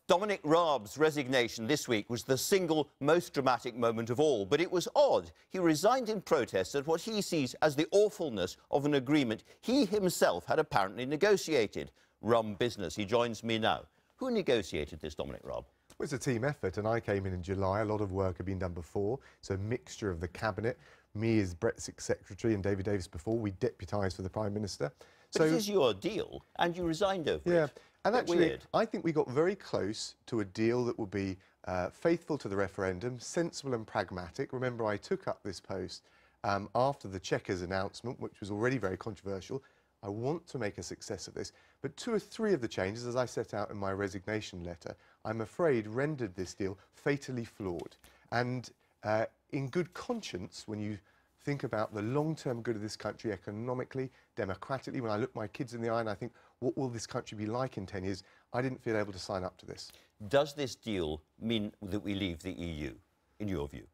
Dominic Raab's resignation this week was the single most dramatic moment of all, but it was odd. He resigned in protest at what he sees as the awfulness of an agreement he himself had apparently negotiated. Rum business. He joins me now. Who negotiated this, Dominic Raab? Well, it's a team effort, and I came in July. A lot of work had been done before. It's a mixture of the cabinet, me as Brexit secretary and David Davis before. We deputised for the Prime Minister. But it is your deal, and you resigned over it. Yeah, and actually, weird. I think we got very close to a deal that would be faithful to the referendum, sensible and pragmatic. Remember, I took up this post after the Chequers announcement, which was already very controversial. I want to make a success of this, but 2 or 3 of the changes, as I set out in my resignation letter, I'm afraid rendered this deal fatally flawed. And in good conscience, when you think about the long-term good of this country economically, democratically, when I look my kids in the eye and I think, what will this country be like in 10 years, I didn't feel able to sign up to this. Does this deal mean that we leave the EU, in your view?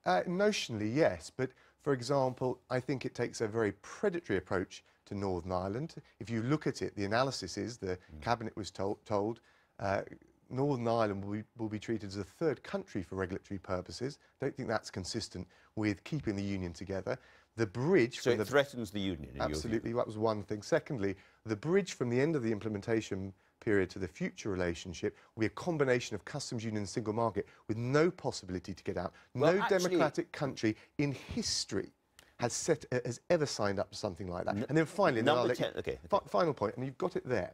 Notionally, yes, but for example, I think it takes a very predatory approach to Northern Ireland. If you look at it, the analysis is, the Cabinet was told Northern Ireland will be treated as a third country for regulatory purposes. Don't think that's consistent with keeping the Union together. The bridge... So it threatens the Union, in Absolutely, your view. that was one thing. Secondly, the bridge from the end of the implementation period to the future relationship will be a combination of customs union and single market with no possibility to get out. Well, no democratic country in history has ever signed up to something like that. And then finally... Final point, and you've got it there.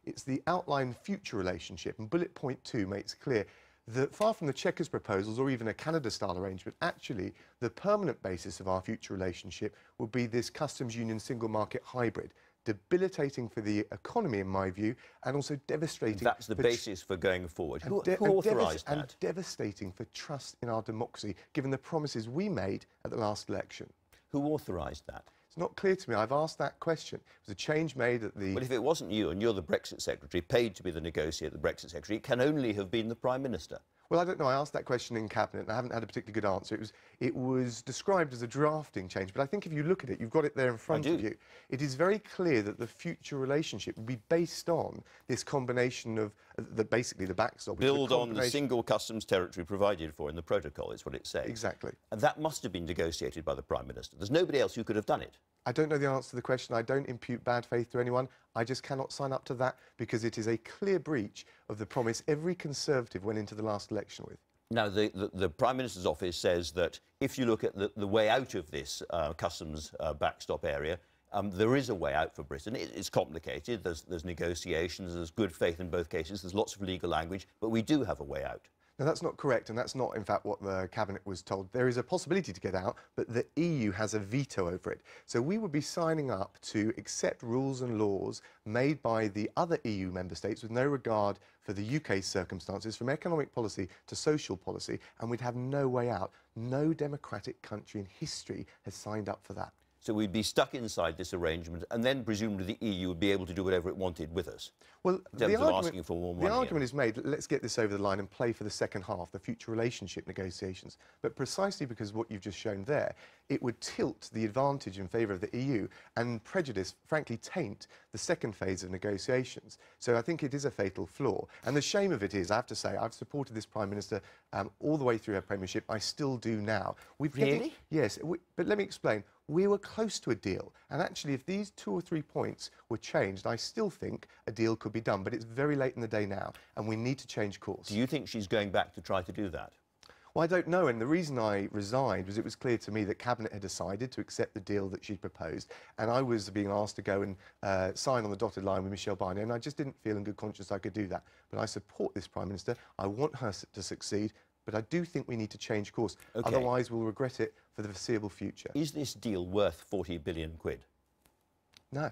It's the outline future relationship, and bullet point 2 makes clear that far from the Chequers proposals or even a Canada-style arrangement, actually the permanent basis of our future relationship will be this customs union single market hybrid, debilitating for the economy, in my view, and also devastating... That's the basis for going forward. Who authorised that? And devastating for trust in our democracy, given the promises we made at the last election. Who authorised that? It's not clear to me. I've asked that question. It was a change made at the... Well, if it wasn't you, and you're the Brexit Secretary, paid to be the negotiator, the Brexit Secretary, it can only have been the Prime Minister. Well, I don't know. I asked that question in Cabinet, and I haven't had a particularly good answer. It was described as a drafting change, but I think if you look at it, you've got it there in front of you. It is very clear that the future relationship will be based on this combination of, basically the backstop. Build on the single customs territory provided for in the protocol, is what it says. Exactly. And that must have been negotiated by the Prime Minister. There's nobody else who could have done it. I don't know the answer to the question. I don't impute bad faith to anyone. I just cannot sign up to that because it is a clear breach of the promise every Conservative went into the last election with. Now, the Prime Minister's office says that if you look at the way out of this customs backstop area, there is a way out for Britain. It's complicated. There's negotiations. There's good faith in both cases. There's lots of legal language. But we do have a way out. Now, that's not correct, and that's not, in fact, what the Cabinet was told. There is a possibility to get out, but the EU has a veto over it. So we would be signing up to accept rules and laws made by the other EU member states with no regard for the UK's circumstances, from economic policy to social policy, and we'd have no way out. No democratic country in history has signed up for that. So we'd be stuck inside this arrangement, and then presumably the EU would be able to do whatever it wanted with us. Well, in terms of asking for more money. The argument is made, let's get this over the line and play for the second half, the future relationship negotiations. But precisely because of what you've just shown there, it would tilt the advantage in favour of the EU and prejudice, frankly, taint the second phase of negotiations. So I think it is a fatal flaw. And the shame of it is, I have to say, I've supported this Prime Minister all the way through her premiership. I still do now. Really? Yes, but let me explain. We were close to a deal, and actually if these 2 or 3 points were changed, I still think a deal could be done, but it's very late in the day now, and we need to change course. Do you think she's going back to try to do that? Well, I don't know, and the reason I resigned was it was clear to me that Cabinet had decided to accept the deal that she proposed, and I was being asked to go and sign on the dotted line with Michel Barnier, and I just didn't feel in good conscience I could do that. But I support this Prime Minister. I want her to succeed, but I do think we need to change course. Okay. Otherwise, we'll regret it for the foreseeable future. Is this deal worth 40 billion quid? No.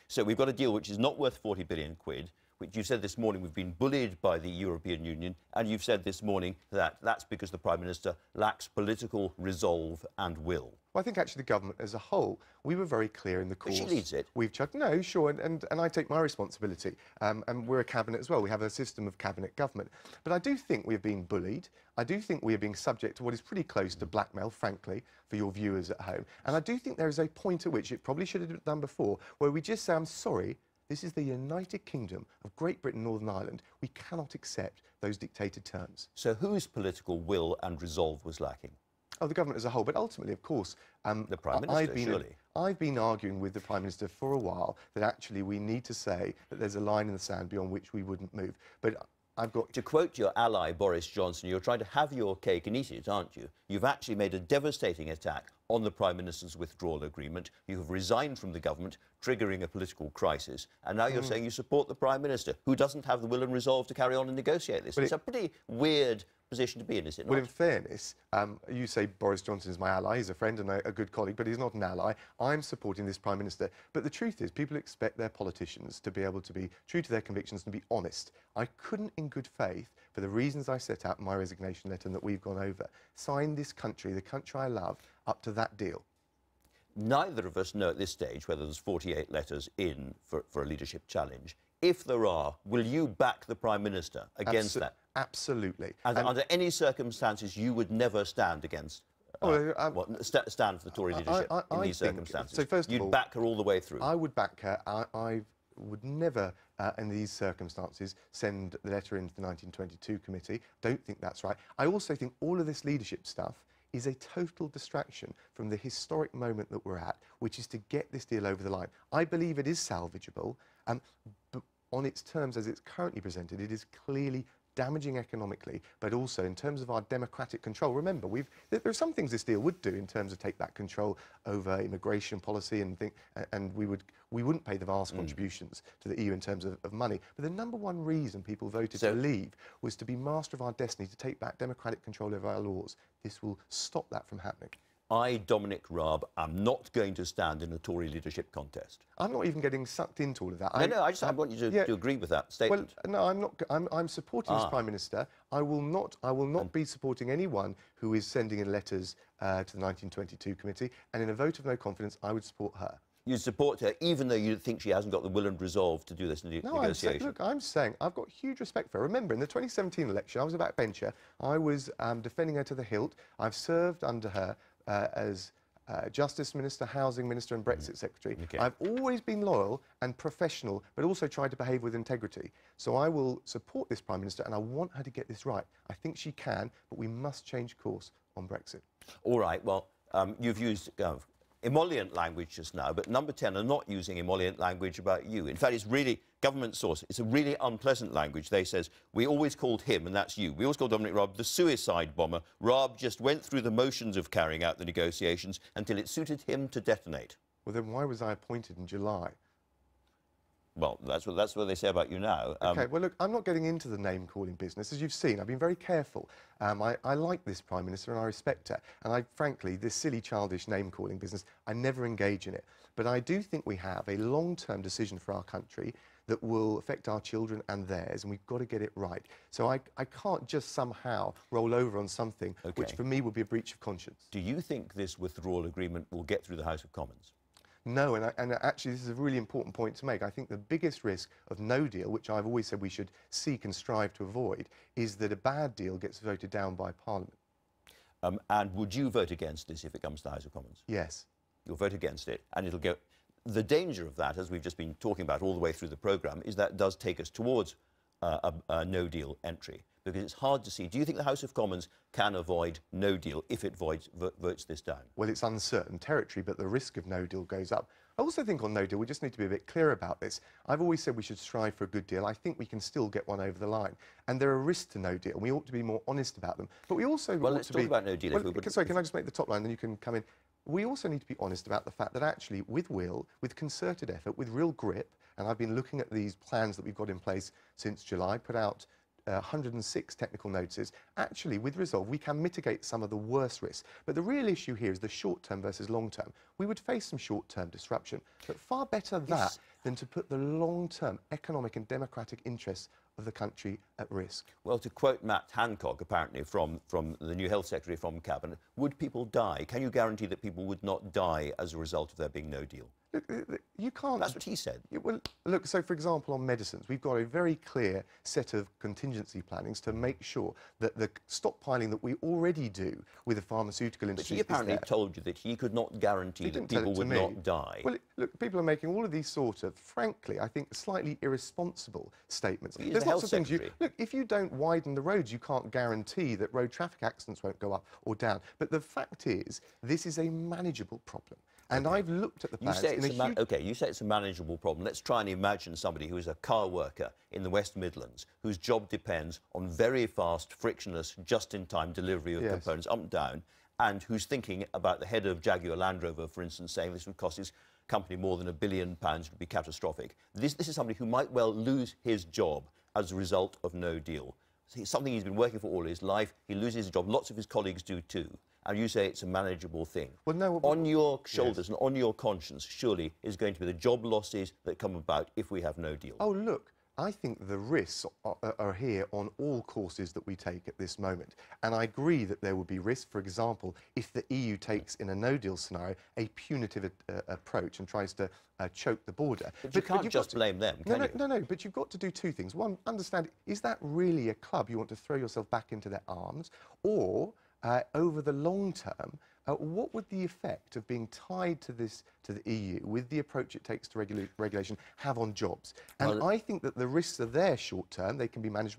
So we've got a deal which is not worth 40 billion quid, which you said this morning we've been bullied by the European Union, and you've said this morning that that's because the Prime Minister lacks political resolve and will. Well, I think actually the government as a whole, we were very clear in the course. But she leads it. No, sure, and I take my responsibility. And we're a cabinet as well. We have a system of cabinet government. But I do think we've been bullied. I do think we are being subject to what is pretty close to blackmail, frankly, for your viewers at home. And I do think there is a point at which it probably should have been done before, where we just say, I'm sorry, This is the United Kingdom of Great Britain, Northern Ireland. We cannot accept those dictated terms. So whose political will and resolve was lacking? Oh, the government as a whole, but ultimately, of course, the Prime Minister, surely. I've been arguing with the Prime Minister for a while that actually we need to say that there's a line in the sand beyond which we wouldn't move. But I've got... To quote your ally, Boris Johnson, you're trying to have your cake and eat it, aren't you? You've actually made a devastating attack on the Prime Minister's withdrawal agreement. You have resigned from the government, triggering a political crisis. And now you're saying you support the Prime Minister, who doesn't have the will and resolve to carry on and negotiate this. It's a pretty weird position to be in, is it not? Well, in fairness, you say Boris Johnson is my ally. He's a friend and a good colleague, but he's not an ally. I'm supporting this Prime Minister. But the truth is, people expect their politicians to be able to be true to their convictions and be honest. I couldn't, in good faith, for the reasons I set out in my resignation letter and that we've gone over, sign this country, the country I love, up to that deal. Neither of us know at this stage whether there's 48 letters in for a leadership challenge. If there are, will you back the Prime Minister against that? Absolutely. And under any circumstances, you would never stand against, stand for the Tory leadership in these circumstances? So first of all, you'd back her all the way through? I would back her. I would never, in these circumstances, send the letter into the 1922 committee. Don't think that's right. I also think all of this leadership stuff is a total distraction from the historic moment that we're at, which is to get this deal over the line. I believe it is salvageable, but on its terms as it's currently presented, it is clearly damaging economically, but also in terms of our democratic control. Remember, there are some things this deal would do in terms of take back control over immigration policy and we wouldn't pay the vast contributions to the EU in terms of money. But the number one reason people voted to leave was to be master of our destiny, to take back democratic control over our laws. This will stop that from happening. I, Dominic Raab, am not going to stand in a Tory leadership contest. I'm not even getting sucked into all of that. I want you to agree with that statement. Well, no, I'm not. I'm supporting this Prime Minister. I will not be supporting anyone who is sending in letters to the 1922 committee. And in a vote of no confidence, I would support her. You support her, even though you think she hasn't got the will and resolve to do this negotiation? I'm saying I've got huge respect for her. Remember, in the 2017 election, I was a backbencher. I was defending her to the hilt. I've served under her as Justice Minister, Housing Minister and Brexit Secretary. Okay. I've always been loyal and professional, but also tried to behave with integrity. So I will support this Prime Minister and I want her to get this right. I think she can, but we must change course on Brexit. All right, well, you've used emollient language just now, but Number 10 are not using emollient language about you. In fact, it's really, government source, it's a really unpleasant language. They says, we always called him, and that's you. We always called Dominic Raab the suicide bomber. Raab just went through the motions of carrying out the negotiations until it suited him to detonate. Well, then why was I appointed in July? Well, that's what they say about you now. OK, well, look, I'm not getting into the name-calling business. As you've seen, I've been very careful. I like this Prime Minister and I respect her. And frankly, this silly, childish name-calling business, I never engage in it. But I do think we have a long-term decision for our country that will affect our children and theirs, and we've got to get it right. So I can't just somehow roll over on something which, for me, would be a breach of conscience. Do you think this withdrawal agreement will get through the House of Commons? No, and actually this is a really important point to make. I think the biggest risk of no deal, which I've always said we should seek and strive to avoid, is that a bad deal gets voted down by Parliament. And would you vote against this if it comes to the House of Commons? Yes. You'll vote against it, and it'll go... The danger of that, as we've just been talking about all the way through the programme, is that it does take us towards a no-deal entry, because it's hard to see. Do you think the House of Commons can avoid no deal if it votes this down? Well, it's uncertain territory, but the risk of no deal goes up. I also think on no deal, we just need to be a bit clear about this. I've always said we should strive for a good deal. I think we can still get one over the line. And there are risks to no deal, and we ought to be more honest about them. But we also Well, let's talk about no deal. Sorry, can I just make the top line, then you can come in? We also need to be honest about the fact that actually, with will, with concerted effort, with real grip, and I've been looking at these plans that we've got in place since July, put out 106 technical notices. Actually, with resolve, we can mitigate some of the worst risks. But the real issue here is the short-term versus long-term. We would face some short-term disruption, but far better that than to put the long-term economic and democratic interests of the country at risk. Well, to quote Matt Hancock, apparently from the new Health Secretary from Cabinet, would people die? Can you guarantee that people would not die as a result of there being no deal? Look, you can't... That's what he said. Well, look, so for example, on medicines, we've got a very clear set of contingency plannings to make sure that the stockpiling that we already do with the pharmaceutical industry But he apparently told you that he could not guarantee that people would not die. Well, look, people are making all of these sort of, frankly, I think, slightly irresponsible statements. Well, There's lots of things look, if you don't widen the roads, you can't guarantee that road traffic accidents won't go up or down. But the fact is, this is a manageable problem. And I've looked at the plans you say it's a manageable problem. Let's try and imagine somebody who is a car worker in the West Midlands, whose job depends on very fast, frictionless, just-in-time delivery of components up and down, and who's thinking about the head of Jaguar Land Rover, for instance, saying this would cost his company more than £1 billion, would be catastrophic. This is somebody who might well lose his job as a result of no deal. It's something he's been working for all his life. He loses his job. Lots of his colleagues do too. And you say it's a manageable thing. Well, no, on your shoulders and on your conscience, surely, is going to be the job losses that come about if we have no deal. Oh, look, I think the risks are here on all courses that we take at this moment. And I agree that there would be risks, for example, if the EU takes, in a no-deal scenario, a punitive approach and tries to choke the border. But you can't just blame them, can you? No, but you've got to do two things. One, understand, is that really a club you want to throw yourself back into their arms? Or... over the long term, what would the effect of being tied to the EU with the approach it takes to regulation have on jobs? And I think that the risks are there short term. They can be managed.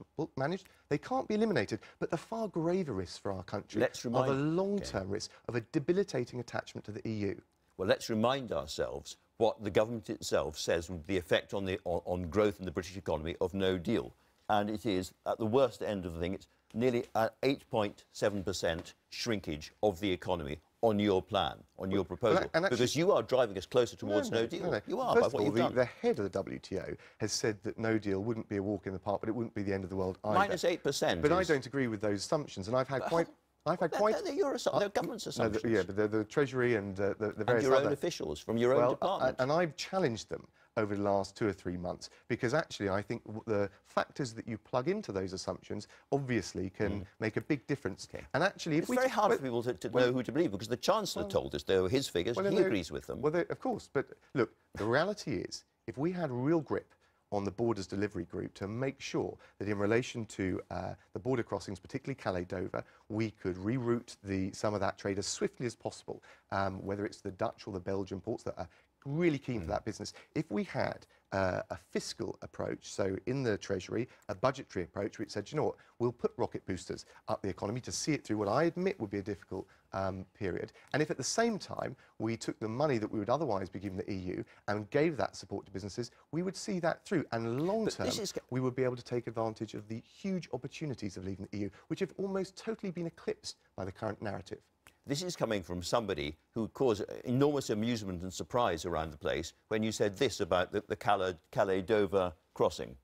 They can't be eliminated. But the far graver risks for our country are the long-term risks of a debilitating attachment to the EU. Well, let's remind ourselves what the government itself says would be the effect on growth in the British economy of no deal. And it is, at the worst end of the thing, it's nearly 8.7% shrinkage of the economy on your plan, on your proposal, because you are driving us closer towards no deal. You are, First by what you've done. The head of the WTO has said that no deal wouldn't be a walk in the park, but it wouldn't be the end of the world either. -8%. But I don't agree with those assumptions, and I've had quite... They're government's assumptions. Yeah, but the Treasury and the various your own officials from your own department. And I've challenged them over the last 2 or 3 months, because actually I think the factors that you plug into those assumptions obviously can make a big difference. And actually, it's very hard for people to know who to believe, because the Chancellor told us they were his figures, he agrees with them. Well, of course, but look, the reality is, if we had real grip on the Borders Delivery Group to make sure that in relation to the border crossings, particularly Calais-Dover, we could reroute some of that trade as swiftly as possible, whether it's the Dutch or the Belgian ports that are really keen for that business. If we had a fiscal approach, so in the Treasury, a budgetary approach, which said, you know what, we'll put rocket boosters up the economy to see it through what I admit would be a difficult period. And if at the same time we took the money that we would otherwise be giving the EU and gave that support to businesses, we would see that through. And long term, we would be able to take advantage of the huge opportunities of leaving the EU, which have almost totally been eclipsed by the current narrative. This is coming from somebody who caused enormous amusement and surprise around the place when you said this about the Calais-Dover crossing.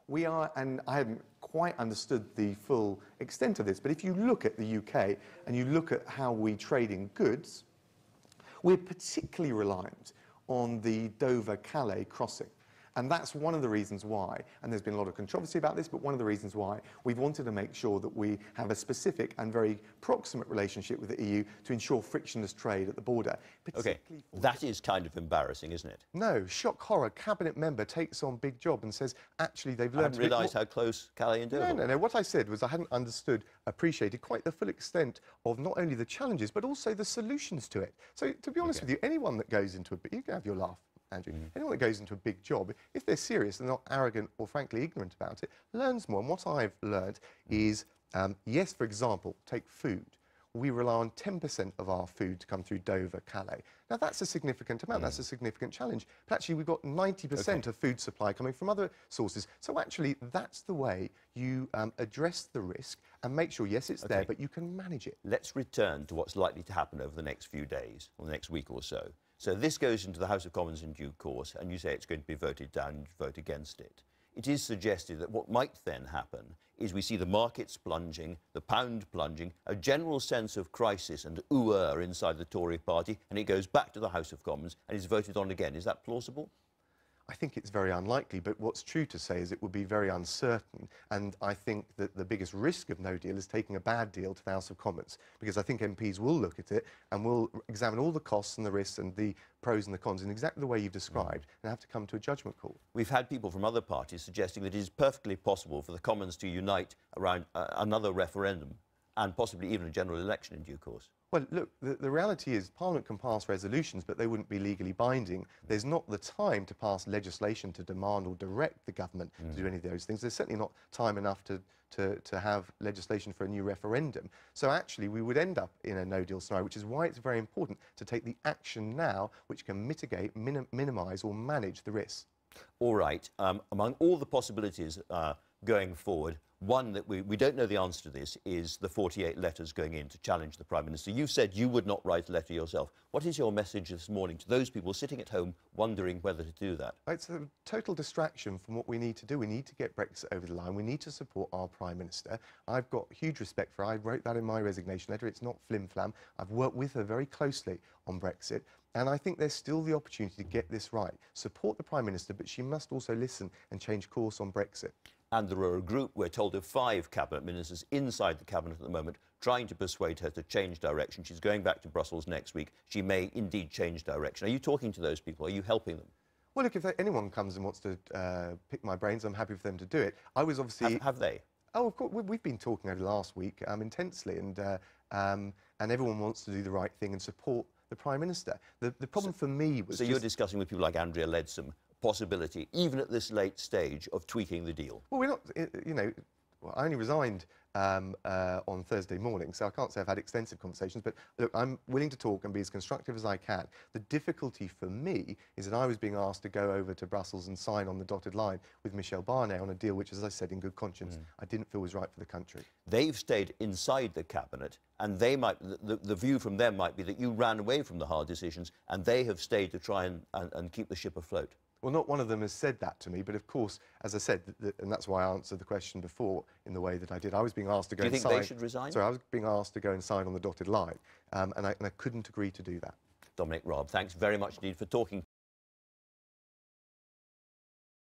We are, and I hadn't quite understood the full extent of this, but if you look at the UK and you look at how we trade in goods, we're particularly reliant on the Dover-Calais crossing. And that's one of the reasons why, and there's been a lot of controversy about this, but one of the reasons why we've wanted to make sure that we have a specific and very proximate relationship with the EU to ensure frictionless trade at the border. OK, that is kind of embarrassing, isn't it? No, shock horror. Cabinet member takes on big job and says, actually, they've learned... I hadn't realised how close Calais and Dover were. No. What I said was I hadn't appreciated quite the full extent of not only the challenges, but also the solutions to it. So, to be honest with you, anyone that goes into you can have your laugh, Andrew. Anyone that goes into a big job, if they're serious and not arrogant or frankly ignorant about it, learns more. And what I've learned is, yes, for example, take food. We rely on 10% of our food to come through Dover, Calais. Now, that's a significant amount. That's a significant challenge. But actually, we've got 90% of food supply coming from other sources. So actually, that's the way you address the risk and make sure, yes, it's there, but you can manage it. Let's return to what's likely to happen over the next few days or the next week or so. So this goes into the House of Commons in due course, and you say it's going to be voted down, you vote against it. It is suggested that what might then happen is we see the markets plunging, the pound plunging, a general sense of crisis and inside the Tory party, and it goes back to the House of Commons and is voted on again. Is that plausible? I think it's very unlikely, but what's true to say is it would be very uncertain, and I think that the biggest risk of no deal is taking a bad deal to the House of Commons, because I think MPs will look at it and will examine all the costs and the risks and the pros and the cons in exactly the way you've described and have to come to a judgment call. We've had people from other parties suggesting that it is perfectly possible for the Commons to unite around another referendum and possibly even a general election in due course. Well, look, the reality is Parliament can pass resolutions, but they wouldn't be legally binding. There's not the time to pass legislation to demand or direct the government to do any of those things. There's certainly not time enough to have legislation for a new referendum. So actually, we would end up in a no-deal scenario, which is why it's very important to take the action now which can mitigate, minimise or manage the risks. All right. Among all the possibilities going forward, one that we don't know the answer to this is the 48 letters going in to challenge the Prime Minister. You said you would not write a letter yourself. What is your message this morning to those people sitting at home wondering whether to do that? It's a total distraction from what we need to do. We need to get Brexit over the line. We need to support our Prime Minister. I've got huge respect for her. I wrote that in my resignation letter. It's not flim-flam. I've worked with her very closely on Brexit. And I think there's still the opportunity to get this right. Support the Prime Minister, but she must also listen and change course on Brexit. And there are a group, we're told, of 5 cabinet ministers inside the cabinet at the moment trying to persuade her to change direction. She's going back to Brussels next week. She may indeed change direction. Are you talking to those people? Are you helping them? Well, look, if anyone comes and wants to pick my brains, I'm happy for them to do it. I was obviously... Have they? Oh, of course. We've been talking over the last week intensely, and everyone wants to do the right thing and support the Prime Minister. The problem for me was... So you're discussing with people like Andrea Leadsom possibility, even at this late stage, of tweaking the deal? Well, we're not, you know, well, I only resigned on Thursday morning, so I can't say I've had extensive conversations, but look, I'm willing to talk and be as constructive as I can. The difficulty for me is that I was being asked to go over to Brussels and sign on the dotted line with Michel Barnier on a deal which, as I said, in good conscience, I didn't feel was right for the country. They've stayed inside the cabinet, and they might, the view from them might be that you ran away from the hard decisions, and they have stayed to try and keep the ship afloat. Well, not one of them has said that to me, but of course, as I said, and that's why I answered the question before in the way that I did. I was being asked to go and sign. Do you think they should resign? Sorry, I was being asked to go and sign on the dotted line, and I couldn't agree to do that. Dominic Raab, thanks very much indeed for talking